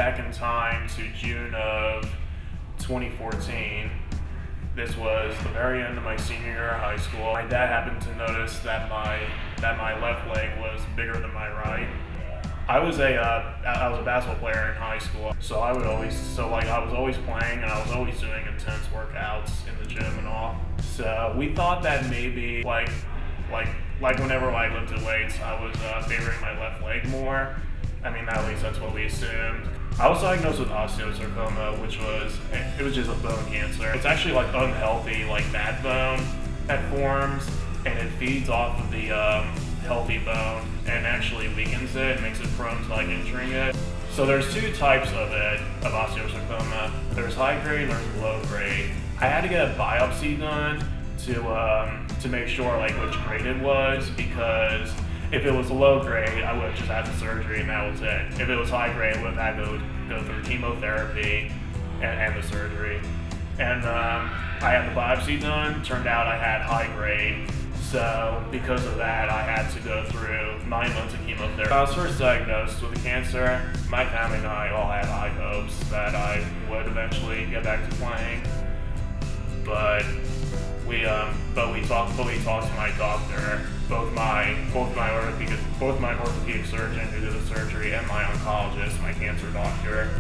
back in time to June of 2014. This was the very end of my senior year of high school. My dad happened to notice that my left leg was bigger than my right. I was a basketball player in high school, so I was always playing and I was always doing intense workouts in the gym and all. So we thought that maybe like whenever I lifted weights, I was favoring my left leg more. I mean, at least that's what we assumed. I was diagnosed with osteosarcoma, which was just a bone cancer. It's actually like unhealthy, like bad bone that forms, and it feeds off of the healthy bone and actually weakens it, makes it prone to like injuring it. So there's two types of osteosarcoma. There's high grade and there's low grade. I had to get a biopsy done to make sure like which grade it was, because if it was low grade, I would have just had the surgery and that was it. If it was high grade, I would have had to go through chemotherapy and the surgery. And I had the biopsy done. Turned out I had high grade. So because of that, I had to go through 9 months of chemotherapy. When I was first diagnosed with the cancer, my family and I all had high hopes that I would eventually get back to playing. But we talked to my doctor, both my orthopedic surgeon who did the surgery and my oncologist, my cancer doctor,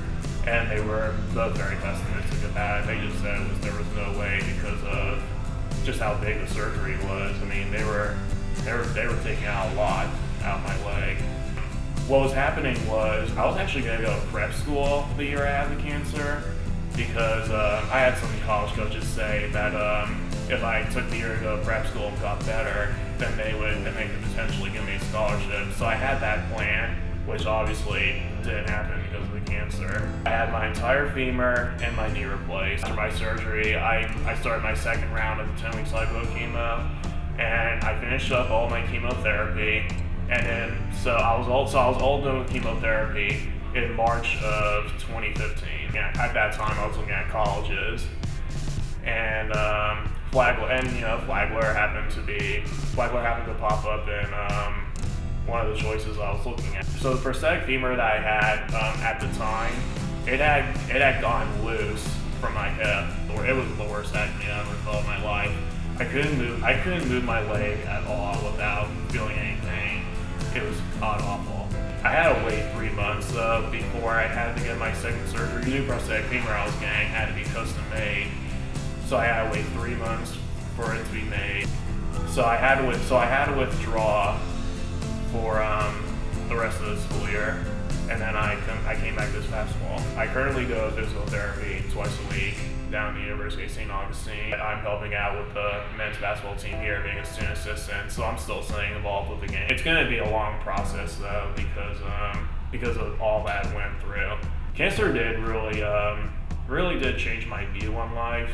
and they were both very pessimistic about it. They just said there was no way because of just how big the surgery was. I mean, they were taking out a lot out of my leg. What was happening was I was actually going to go to prep school the year I had the cancer, because I had some college coaches say that if I took the year to go to prep school and got better, then they could potentially give me a scholarship. So I had that plan, which obviously didn't happen because of the cancer. I had my entire femur and my knee replaced. After my surgery, I started my second round of the 10-week cycle of chemo, and I finished up all my chemotherapy. And then so I was all done with chemotherapy in March of 2015. Yeah, at that time, I was looking at colleges, and Flagler happened to pop up in one of the choices I was looking at. So the prosthetic femur that I had at the time, it had gone loose from my hip, or it was the worst agony I ever felt in my life. I couldn't move my leg at all without feeling any pain. It was god awful. I had to wait 3 months before I had to get my second surgery. The new prosthetic femur I was getting had to be custom made, so I had to wait 3 months for it to be made. So I had to withdraw for the rest of the school year, and then I came back this past fall. I currently go to physical therapy twice a week down at the University of St. Augustine. I'm helping out with the men's basketball team here, being a student assistant, so I'm still staying involved with the game. It's going to be a long process though, because of all that I went through. Cancer did really did change my view on life.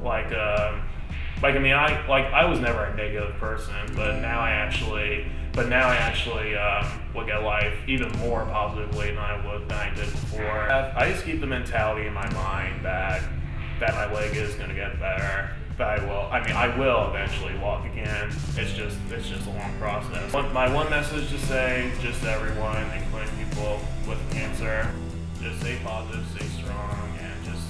I was never a negative person, but now I actually look at life even more positively than I did before. I just keep the mentality in my mind that my leg is going to get better. That I will eventually walk again. It's just a long process. My one message to say, just to everyone, including people with cancer, just stay positive, stay strong, and just